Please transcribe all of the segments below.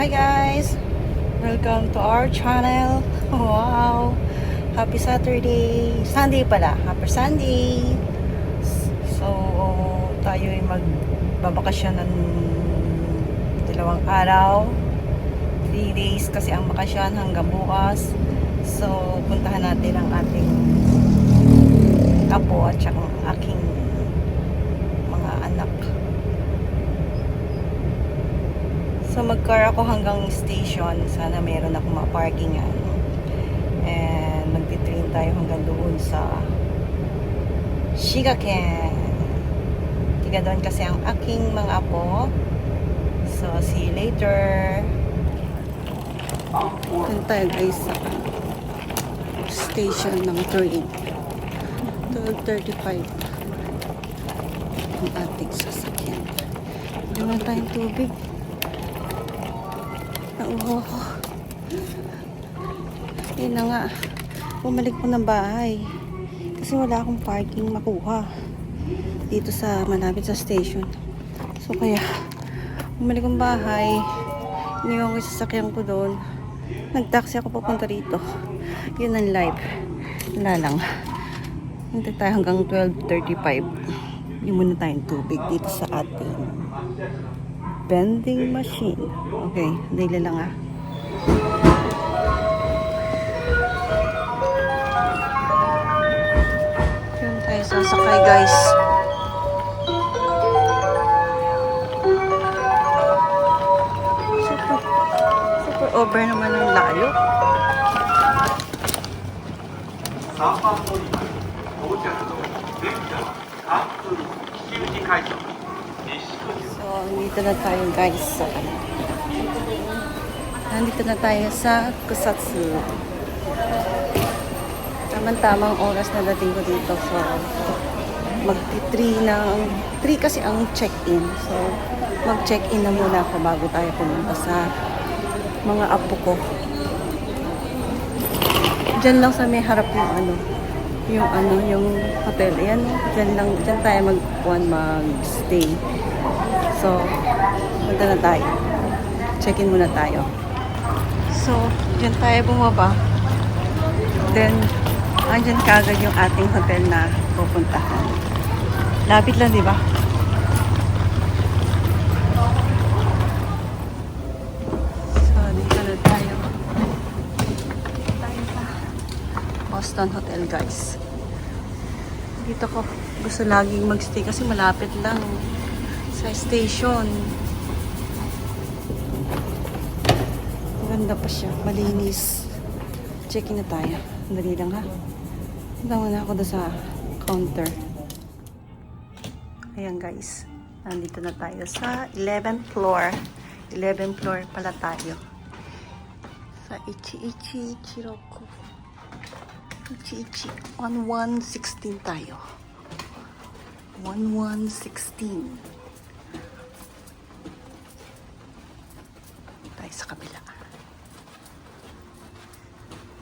Hi guys! Welcome to our channel. Wow! Happy Saturday! Sunday pala. Happy Sunday! So, tayo ay magbabakasyon ng 2 araw. 3 days kasi ang bakasyon hanggang bukas. So, puntahan natin ang ating apo at saka ang aking mga anak. So mag-car ako hanggang station. Sana meron akong ma-parkingan. And magti-train tayo hanggang doon sa Shigaken. Tiga doon kasi ang aking mga apo. So see you later. Doon tayo guys sa station ng train. 12:35 ang ating sasakyan. Naman tayong tubig. Nauho ko. Yun na nga. Bumalik ko ng bahay. Kasi wala akong parking makuha. Dito sa malapit sa station. So kaya, bumalik ng bahay. Iniwan ko yung sasakyan ko doon. Nag-taxi ako papunta rito. Yun ang live. Wala lang. Hintay tayo hanggang 12:35. Yung muna tayong tubig dito sa ating vending machine. Okay, dali lang ah. Yun tayo sasakay guys. Super over naman ang layo. So, nandito na tayo guys sa nandito na tayo sa Kusatsu. Tamang-tamang oras na dating ko dito. So, magti-3 ng 3 kasi ang check-in. So, mag-check-in na muna ako bago tayo pumunta sa mga apo ko. Diyan lang sa may harap yung hotel. Ayan, diyan tayo mag-stay. So, punta na tayo. Check-in muna tayo. So, diyan tayo bumaba. Then, andyan kagad yung ating hotel na pupuntahan. Lapit lang, di ba? So, dito na tayo. Tayo sa Boston Hotel, guys. Dito ko gusto laging magstay kasi malapit lang sa station. Maganda pa siya. Malinis. Check-in na tayo. Dali lang ha. Punta na ako doon sa counter. Ayan guys. Nandito na tayo sa 11th floor. 11th floor pala tayo. Sa Ichi-Ichi Chiroko. Ichi-Ichi. 1116 tayo. 1116. Tayo sa kabila.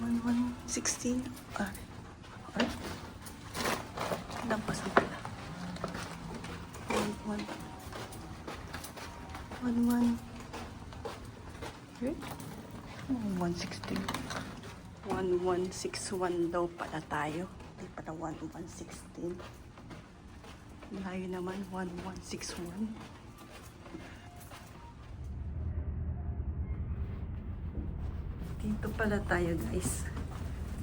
1116. Ay. Ilang pa sa kabila. 11. Okay. 116. 1161 daw pala tayo. Hindi pala 1116. Layo naman 1161. Dito pala tayo guys.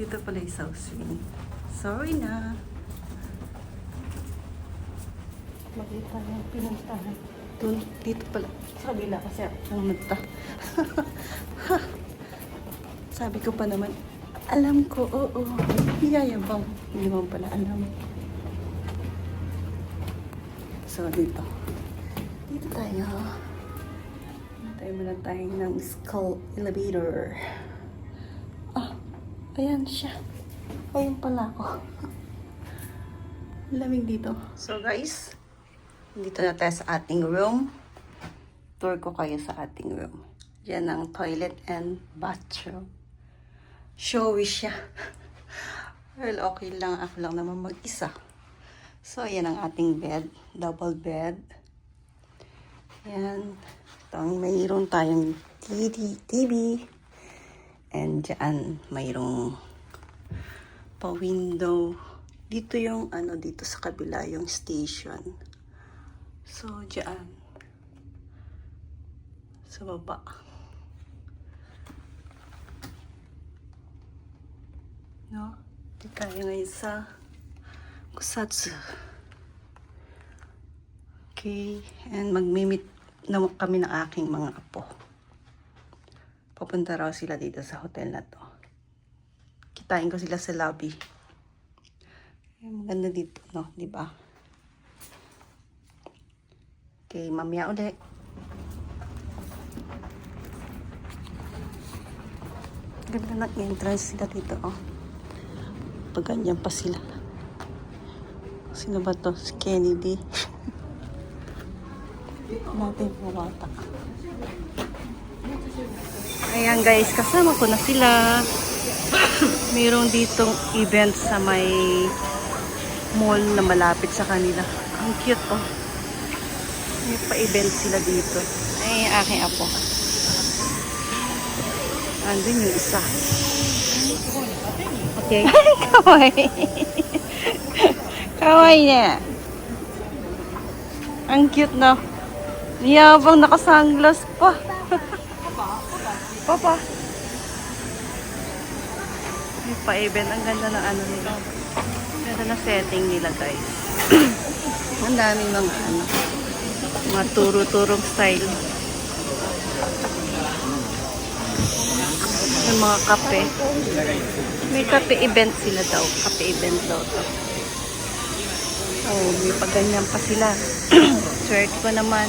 Dito pala yung South Swing. Sorry na. Makita yung pinuntahan. Dito pala. Sa kabila kasi ako pumunta. Sabi ko pa naman, alam ko, oo. Yayabang. Hindi mo pala alam. So, dito. Dito tayo. Tayo muna tayo ng skull elevator. Ah, ayan siya. Ayan pala ako. Lamig dito. So, guys, dito na tayo sa ating room. Tour ko kayo sa ating room. Yan ang toilet and bathroom. Showy siya. Well, okay lang. Ako lang naman mag-isa. So, ayan ang ating bed. Double bed. Ayan. Mayroon tayong Kitty TV. And dyan, mayroong pa-window. Dito yung, dito sa kabila, yung station. So, dyan. Sa baba. No? Dito tayo ngayon sa Kusatsu. Okay. And magmi-meet na kami ng aking mga apo. Papunta raw sila dito sa hotel na to. Kitain ko sila sa lobby. Maganda dito, no? Diba? Okay, mamaya ulit. Ganda ng entrance sila dito, oh. Pag ganyan pa sila. Sino ba to? Si Kennedy. Natin pumata. Ayan guys, kasama ko na sila. Mayroong ditong event sa may mall na malapit sa kanila. Ang cute, oh. May pa-event sila dito. Ay, aking apo. Andun yung isa. Okay. Kawaii. Kawaii niya. Ang cute, no? Yabang nakasunglass pa. Papa. May pa-event. Ang ganda ng nila. Ganda na setting nila, guys. Ang daming mga turo-turong style. Yung mga kape. May kape event sila daw. Kape event daw to. Oh, may paganyan pa sila. Swerte ko naman.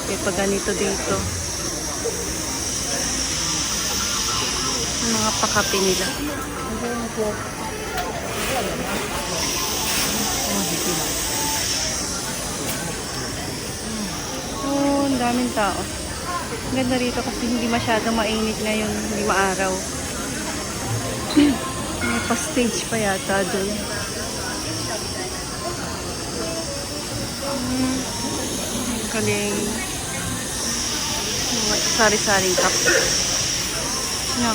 May paganito dito. Yung mga pakape nila. Oh, ang daming tao. Ang ganda rito kasi hindi masyadong mainit ngayon. Hindi maaraw. May pa-stage pa yata doon. Kaling mga sari-saring cup. No.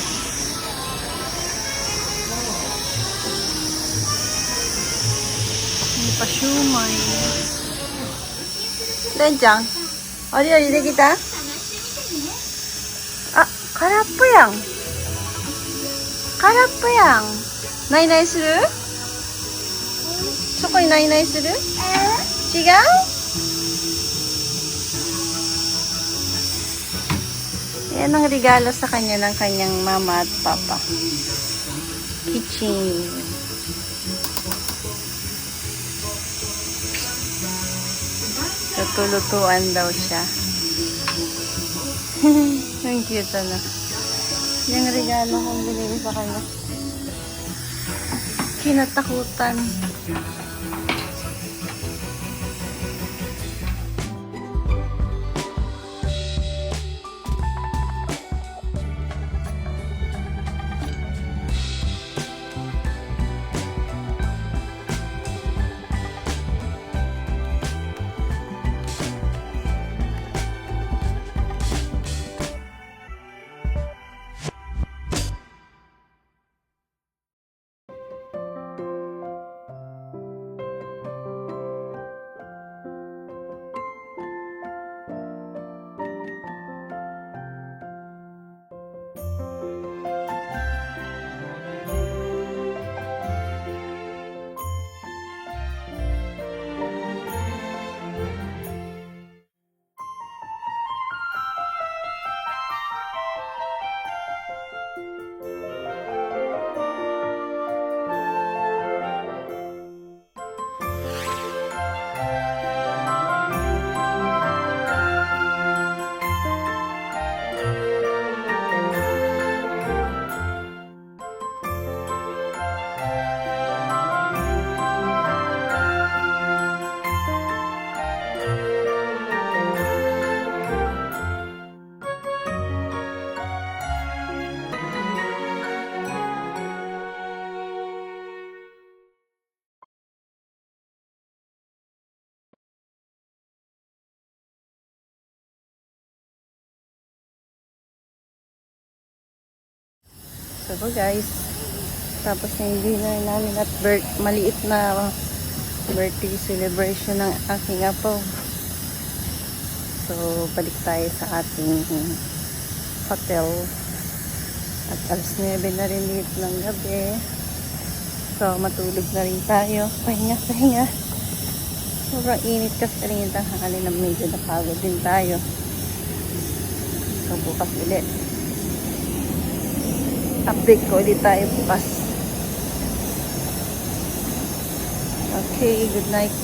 May pa-shumay. Renjang, 어디できた? 아, 카라뿌양. 카라뿌양. 나이나이する? そこにナイナイする? 違う? Yan ang regalo sa kanya ng kanyang mama at papa. Kitchen. Tutulutuan daw siya. Ang cute na. Yung regalo kong binili sa kanya. Kinatakutan. So guys, tapos na yung dinner namin at maliit na birthday celebration ng aking apo. So balik tayo sa ating hotel at alas 9 na rin dito ng gabi. So matulog na rin tayo, pahinga. Sobrang init kasi rin yung tanghali na medyo napagod din tayo. So bukas ulit, update ko ulit tayo bukas. Okay, good night.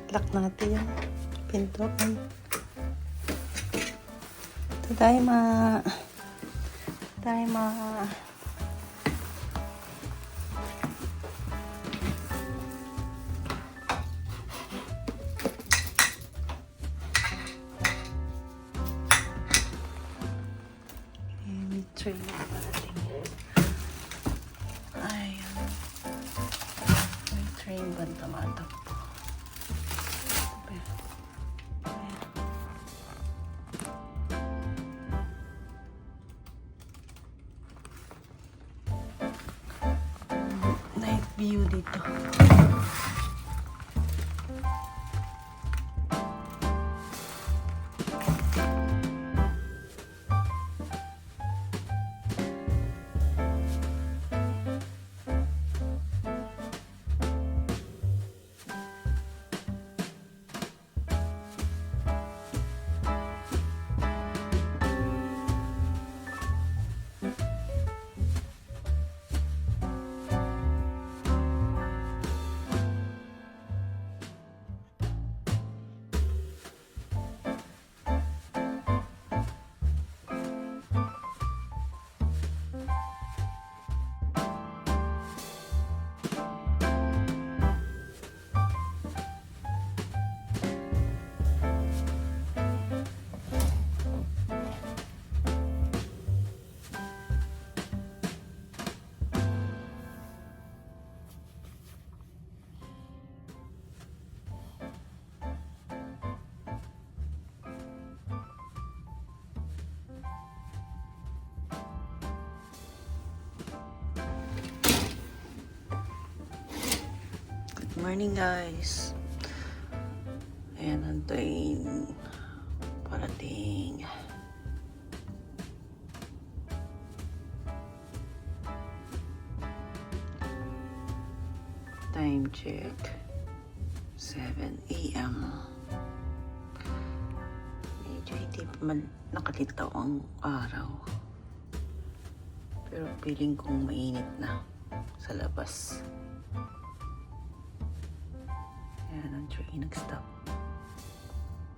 Lock natin yung pintuan. Tadayma. May tray na parating. Ayan. May tray ba tumatakbo? Night view dito. Morning guys. Ayan ang train parating. Time check 7 AM. Medyo hindi pa nakalitaw ang araw, pero feeling kong mainit na sa labas. Ayan ang train nag-stop.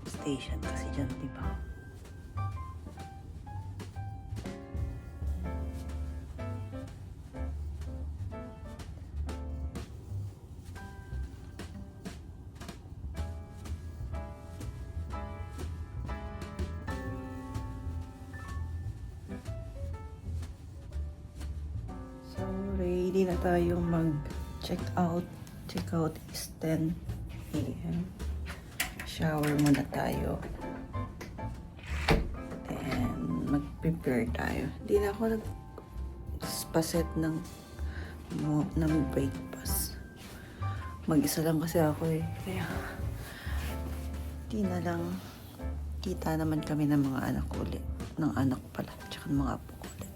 Station kasi dyan, di ba? ready na tayo mag-check out. Check out is 10 a.m. Shower muna tayo. And mag-prepare tayo. Hindi na ako nag-spaset ng breakfast. Mag-isa lang kasi ako eh. Kaya, di na lang. Kita naman kami ng mga anak ko ulit. Ng anak pala. Tsaka ng mga apo ko ulit.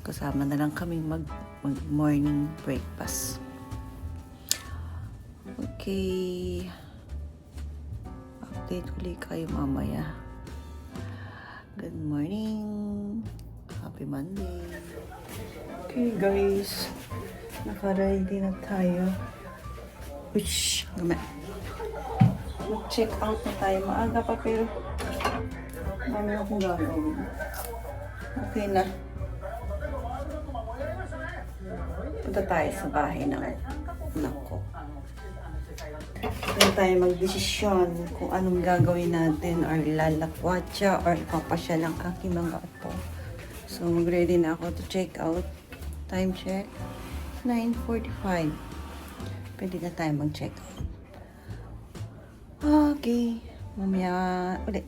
Kasama na lang kami mag-morning breakfast. Okay. Update ulit kayo mamaya. Good morning. Happy Monday. Okay guys. Naka-ready na tayo. Ush! Gama. Mag-check out na tayo. Maaga pa pero marami akong gagawin. Okay na. Punta tayo sa bahay ng anak ko. Doon tayo mag-desisyon kung anong gagawin natin or lalakwatsa or ipapasya lang aking mga apo. So mag-ready na ako to check out. Time check. 9:45. Pwede na tayo mag-check out. Okay. Mamaya ulit.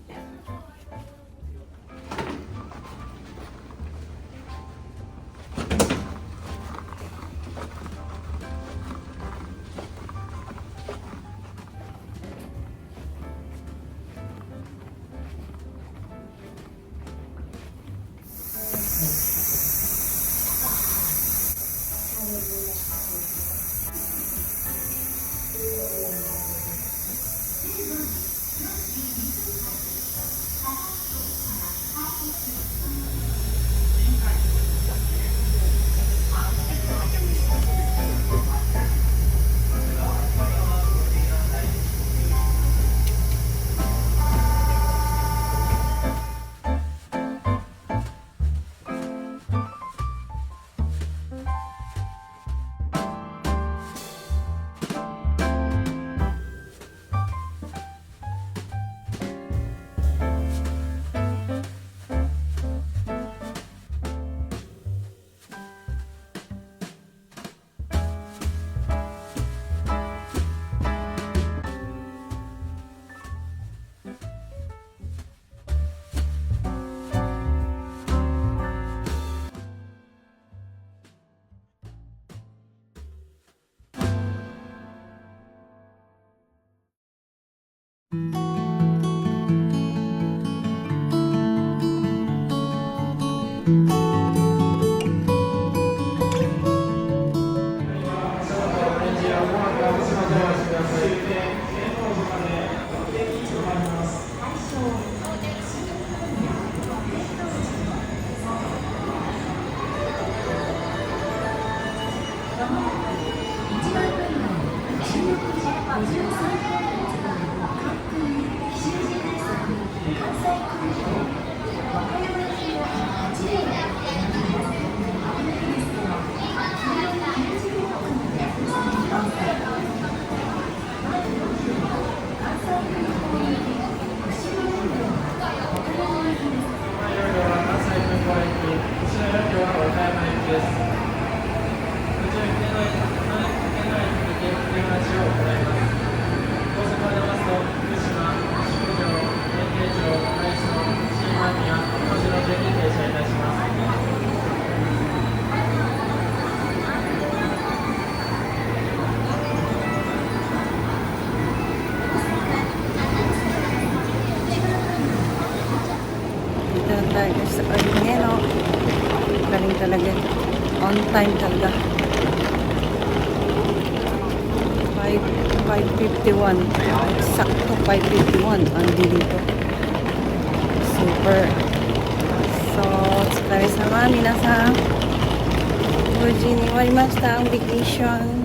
Tayo sa Arnero. Galing talaga. On time talaga. 5:51. Sakto 5:51 ang dito. Super. So, tsukare sama. Minasan.無事に終わりました。vacation.